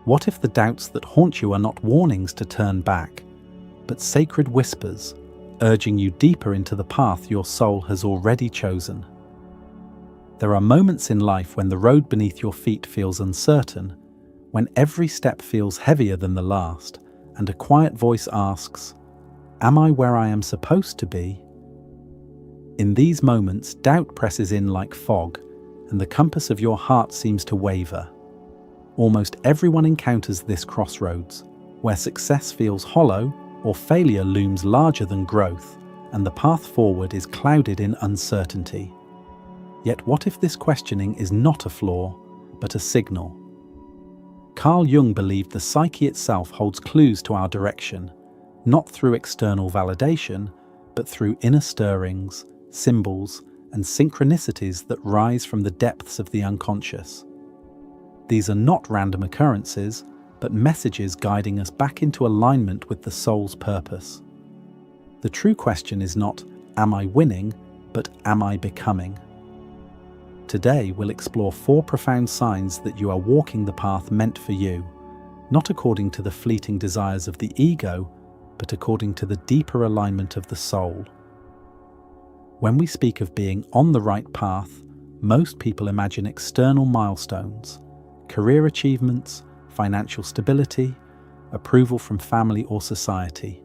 What if the doubts that haunt you are not warnings to turn back, but sacred whispers, urging you deeper into the path your soul has already chosen? There are moments in life when the road beneath your feet feels uncertain, when every step feels heavier than the last, and a quiet voice asks, "Am I where I am supposed to be?" In these moments, doubt presses in like fog, and the compass of your heart seems to waver. Almost everyone encounters this crossroads, where success feels hollow or failure looms larger than growth, and the path forward is clouded in uncertainty. Yet what if this questioning is not a flaw, but a signal? Carl Jung believed the psyche itself holds clues to our direction, not through external validation, but through inner stirrings, symbols, and synchronicities that rise from the depths of the unconscious. These are not random occurrences, but messages guiding us back into alignment with the soul's purpose. The true question is not, "Am I winning?" but "Am I becoming?" Today, we'll explore 4 profound signs that you are walking the path meant for you, not according to the fleeting desires of the ego, but according to the deeper alignment of the soul. When we speak of being on the right path, most people imagine external milestones, career achievements, financial stability, approval from family or society.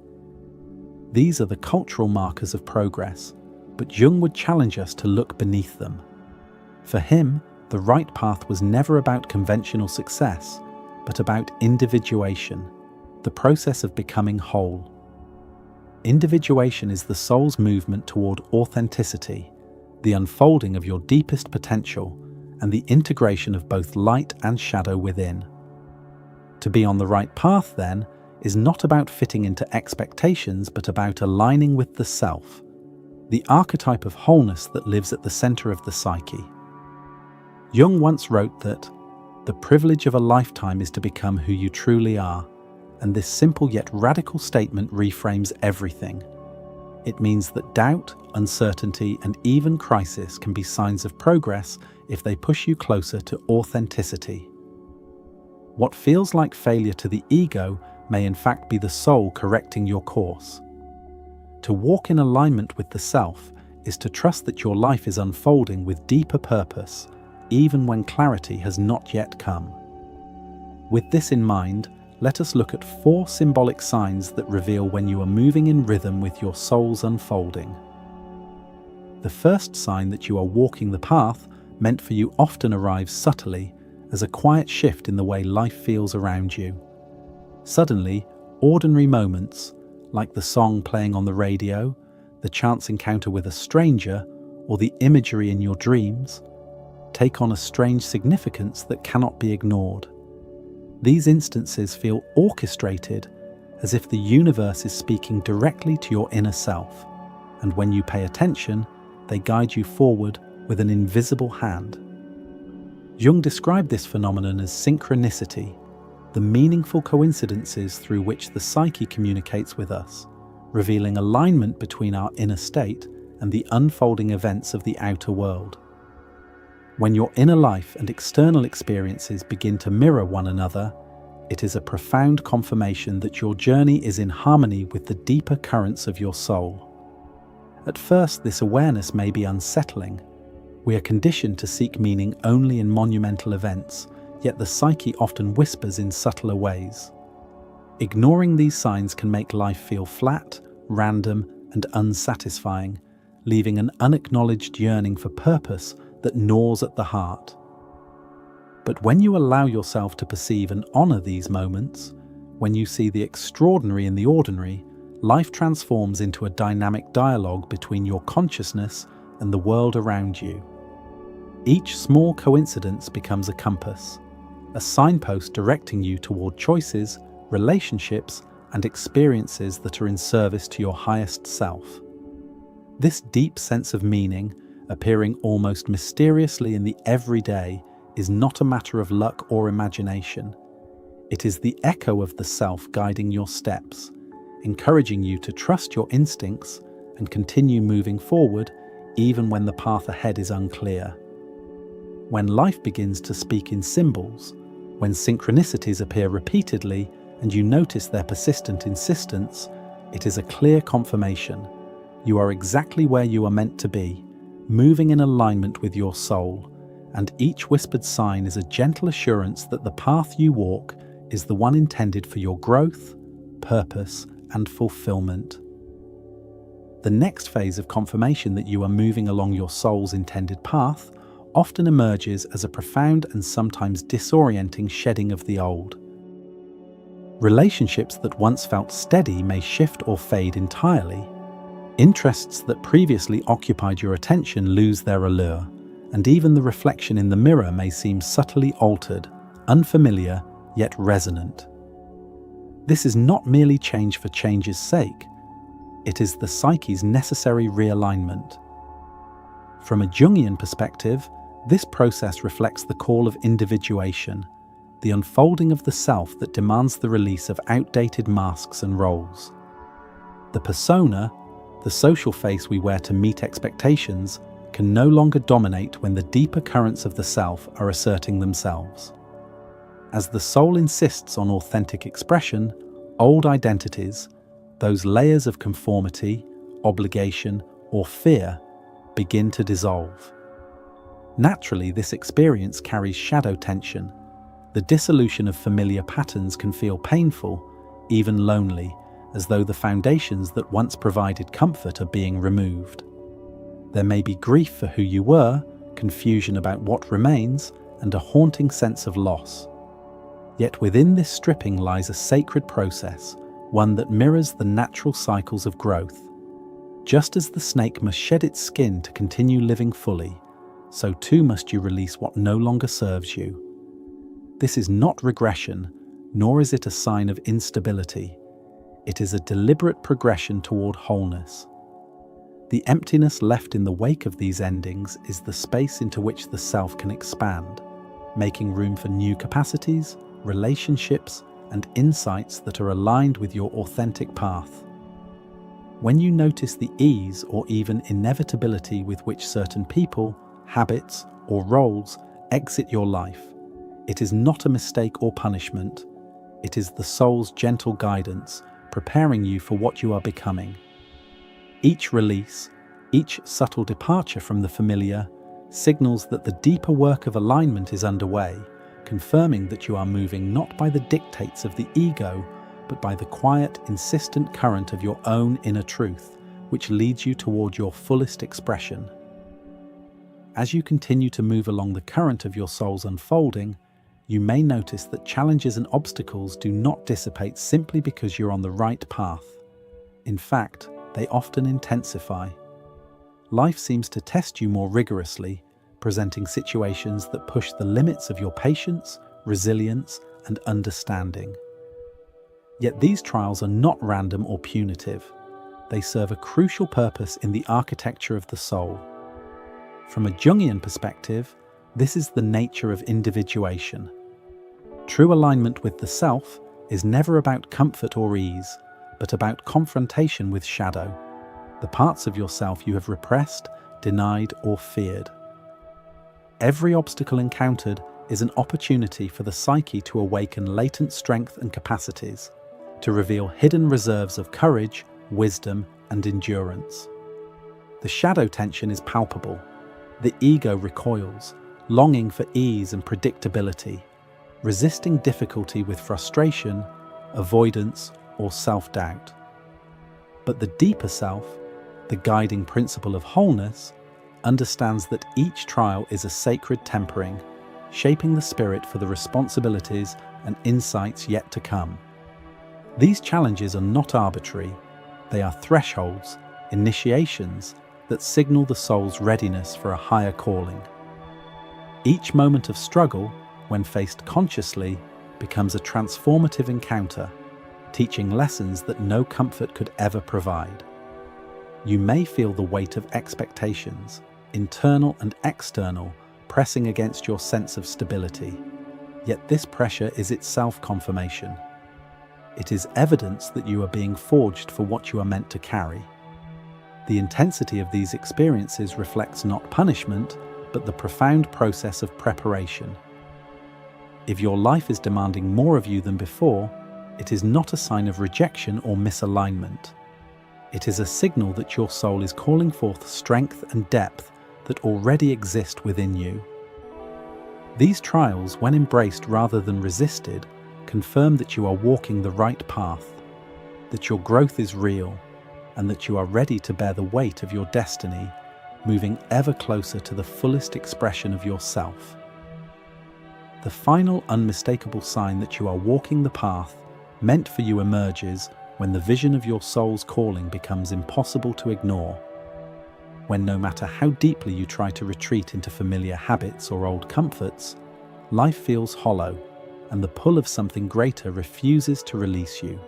These are the cultural markers of progress, but Jung would challenge us to look beneath them. For him, the right path was never about conventional success, but about individuation, the process of becoming whole. Individuation is the soul's movement toward authenticity, the unfolding of your deepest potential, and the integration of both light and shadow within. To be on the right path, then, is not about fitting into expectations, but about aligning with the self, the archetype of wholeness that lives at the center of the psyche. Jung once wrote that, "The privilege of a lifetime is to become who you truly are," and this simple yet radical statement reframes everything. It means that doubt, uncertainty, and even crisis can be signs of progress if they push you closer to authenticity. What feels like failure to the ego may in fact be the soul correcting your course. To walk in alignment with the self is to trust that your life is unfolding with deeper purpose, even when clarity has not yet come. With this in mind, let us look at 4 symbolic signs that reveal when you are moving in rhythm with your soul's unfolding. The first sign that you are walking the path meant for you often arrives subtly, as a quiet shift in the way life feels around you. Suddenly, ordinary moments, like the song playing on the radio, the chance encounter with a stranger, or the imagery in your dreams, take on a strange significance that cannot be ignored. These instances feel orchestrated, as if the universe is speaking directly to your inner self, and when you pay attention, they guide you forward with an invisible hand. Jung described this phenomenon as synchronicity, the meaningful coincidences through which the psyche communicates with us, revealing alignment between our inner state and the unfolding events of the outer world. When your inner life and external experiences begin to mirror one another, it is a profound confirmation that your journey is in harmony with the deeper currents of your soul. At first, this awareness may be unsettling. We are conditioned to seek meaning only in monumental events, yet the psyche often whispers in subtler ways. Ignoring these signs can make life feel flat, random, and unsatisfying, leaving an unacknowledged yearning for purpose that gnaws at the heart. But when you allow yourself to perceive and honor these moments, when you see the extraordinary in the ordinary, life transforms into a dynamic dialogue between your consciousness and the world around you. Each small coincidence becomes a compass, a signpost directing you toward choices, relationships, and experiences that are in service to your highest self. This deep sense of meaning, appearing almost mysteriously in the everyday, is not a matter of luck or imagination. It is the echo of the self guiding your steps, encouraging you to trust your instincts and continue moving forward even when the path ahead is unclear. When life begins to speak in symbols, When synchronicities appear repeatedly and you notice their persistent insistence, it is a clear confirmation. You are exactly where you are meant to be, moving in alignment with your soul, and each whispered sign is a gentle assurance that the path you walk is the one intended for your growth, purpose, and fulfillment. The next phase of confirmation that you are moving along your soul's intended path often emerges as a profound and sometimes disorienting shedding of the old. Relationships that once felt steady may shift or fade entirely. Interests that previously occupied your attention lose their allure, and even the reflection in the mirror may seem subtly altered, unfamiliar, yet resonant. This is not merely change for change's sake. It is the psyche's necessary realignment. From a Jungian perspective, this process reflects the call of individuation, the unfolding of the self that demands the release of outdated masks and roles. The persona, the social face we wear to meet expectations, can no longer dominate when the deeper currents of the self are asserting themselves. As the soul insists on authentic expression, old identities, those layers of conformity, obligation, or fear, begin to dissolve. Naturally, this experience carries shadow tension. The dissolution of familiar patterns can feel painful, even lonely, as though the foundations that once provided comfort are being removed. There may be grief for who you were, confusion about what remains, and a haunting sense of loss. Yet within this stripping lies a sacred process, one that mirrors the natural cycles of growth. Just as the snake must shed its skin to continue living fully, so too must you release what no longer serves you. This is not regression, nor is it a sign of instability. It is a deliberate progression toward wholeness. The emptiness left in the wake of these endings is the space into which the self can expand, making room for new capacities, relationships, and insights that are aligned with your authentic path. When you notice the ease or even inevitability with which certain people, habits, or roles exit your life, it is not a mistake or punishment. It is the soul's gentle guidance, preparing you for what you are becoming. Each release, each subtle departure from the familiar, signals that the deeper work of alignment is underway, confirming that you are moving not by the dictates of the ego, but by the quiet, insistent current of your own inner truth, which leads you toward your fullest expression. As you continue to move along the current of your soul's unfolding, you may notice that challenges and obstacles do not dissipate simply because you're on the right path. In fact, they often intensify. Life seems to test you more rigorously, presenting situations that push the limits of your patience, resilience, and understanding. Yet these trials are not random or punitive. They serve a crucial purpose in the architecture of the soul. From a Jungian perspective, this is the nature of individuation. True alignment with the self is never about comfort or ease, but about confrontation with shadow, the parts of yourself you have repressed, denied, or feared. Every obstacle encountered is an opportunity for the psyche to awaken latent strength and capacities, to reveal hidden reserves of courage, wisdom, and endurance. The shadow tension is palpable. The ego recoils, longing for ease and predictability, resisting difficulty with frustration, avoidance, or self-doubt. But the deeper self, the guiding principle of wholeness, understands that each trial is a sacred tempering, shaping the spirit for the responsibilities and insights yet to come. These challenges are not arbitrary. They are thresholds, initiations, that signal the soul's readiness for a higher calling. Each moment of struggle, when faced consciously, becomes a transformative encounter, teaching lessons that no comfort could ever provide. You may feel the weight of expectations, internal and external, pressing against your sense of stability. Yet this pressure is itself confirmation. It is evidence that you are being forged for what you are meant to carry. The intensity of these experiences reflects not punishment, but the profound process of preparation. If your life is demanding more of you than before, it is not a sign of rejection or misalignment. It is a signal that your soul is calling forth strength and depth that already exist within you. These trials, when embraced rather than resisted, confirm that you are walking the right path, that your growth is real, and that you are ready to bear the weight of your destiny, moving ever closer to the fullest expression of yourself. The final unmistakable sign that you are walking the path meant for you emerges when the vision of your soul's calling becomes impossible to ignore. When no matter how deeply you try to retreat into familiar habits or old comforts, life feels hollow and the pull of something greater refuses to release you.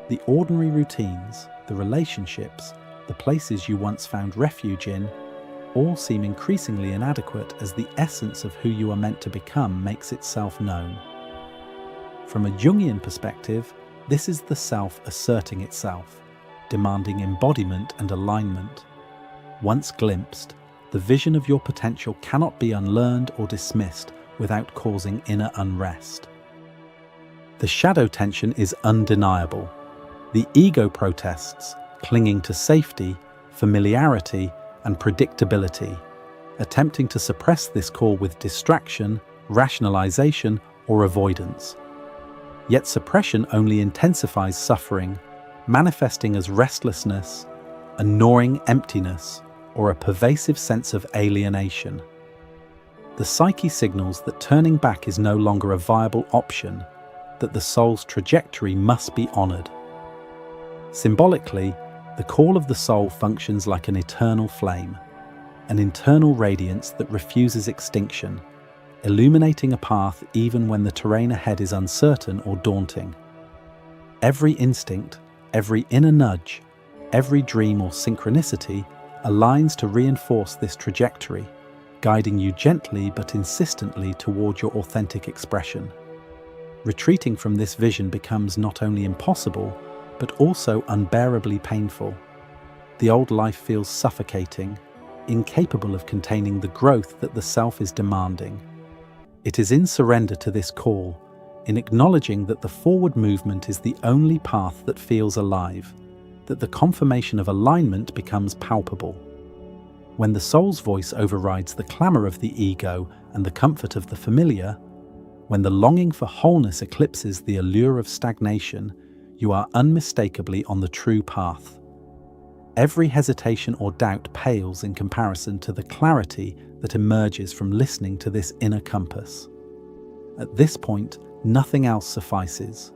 The ordinary routines, the relationships, the places you once found refuge in, all seem increasingly inadequate as the essence of who you are meant to become makes itself known. From a Jungian perspective, this is the self asserting itself, demanding embodiment and alignment. Once glimpsed, the vision of your potential cannot be unlearned or dismissed without causing inner unrest. The shadow tension is undeniable. The ego protests, clinging to safety, familiarity, and predictability, attempting to suppress this call with distraction, rationalization, or avoidance. Yet suppression only intensifies suffering, manifesting as restlessness, a gnawing emptiness, or a pervasive sense of alienation. The psyche signals that turning back is no longer a viable option, that the soul's trajectory must be honored. Symbolically, the call of the soul functions like an eternal flame, an internal radiance that refuses extinction, illuminating a path even when the terrain ahead is uncertain or daunting. Every instinct, every inner nudge, every dream or synchronicity aligns to reinforce this trajectory, guiding you gently but insistently toward your authentic expression. Retreating from this vision becomes not only impossible, but also unbearably painful. The old life feels suffocating, incapable of containing the growth that the self is demanding. It is in surrender to this call, in acknowledging that the forward movement is the only path that feels alive, that the confirmation of alignment becomes palpable. When the soul's voice overrides the clamor of the ego and the comfort of the familiar, when the longing for wholeness eclipses the allure of stagnation, you are unmistakably on the true path. Every hesitation or doubt pales in comparison to the clarity that emerges from listening to this inner compass. At this point, nothing else suffices.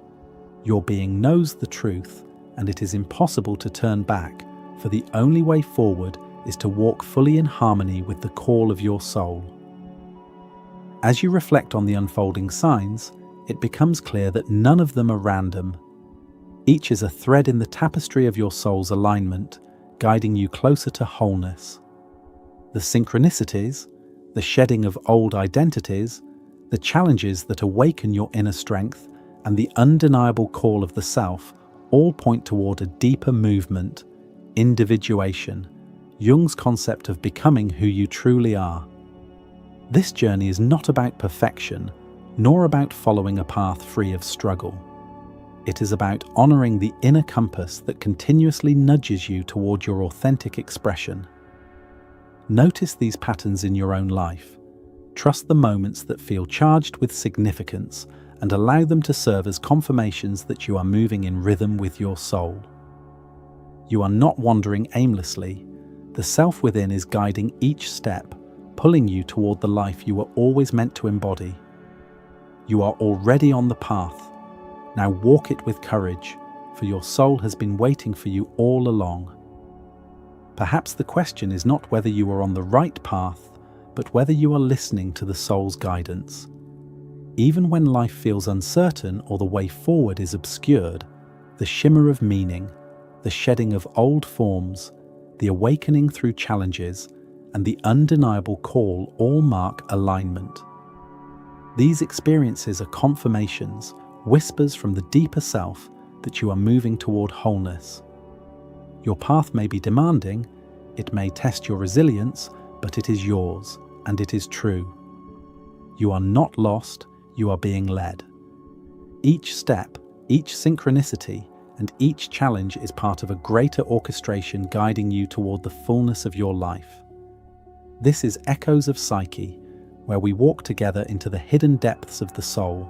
Your being knows the truth, and it is impossible to turn back, for the only way forward is to walk fully in harmony with the call of your soul. As you reflect on the unfolding signs, it becomes clear that none of them are random. Each is a thread in the tapestry of your soul's alignment, guiding you closer to wholeness. The synchronicities, the shedding of old identities, the challenges that awaken your inner strength, and the undeniable call of the self all point toward a deeper movement, individuation, Jung's concept of becoming who you truly are. This journey is not about perfection, nor about following a path free of struggle. It is about honoring the inner compass that continuously nudges you toward your authentic expression. Notice these patterns in your own life. Trust the moments that feel charged with significance and allow them to serve as confirmations that you are moving in rhythm with your soul. You are not wandering aimlessly. The self within is guiding each step, pulling you toward the life you were always meant to embody. You are already on the path. Now walk it with courage, for your soul has been waiting for you all along. Perhaps the question is not whether you are on the right path, but whether you are listening to the soul's guidance. Even when life feels uncertain or the way forward is obscured, the shimmer of meaning, the shedding of old forms, the awakening through challenges, and the undeniable call all mark alignment. These experiences are confirmations, whispers from the deeper self that you are moving toward wholeness. Your path may be demanding, it may test your resilience, but it is yours, and it is true. You are not lost, you are being led. Each step, each synchronicity, and each challenge is part of a greater orchestration guiding you toward the fullness of your life. This is Echoes of Psyche, where we walk together into the hidden depths of the soul,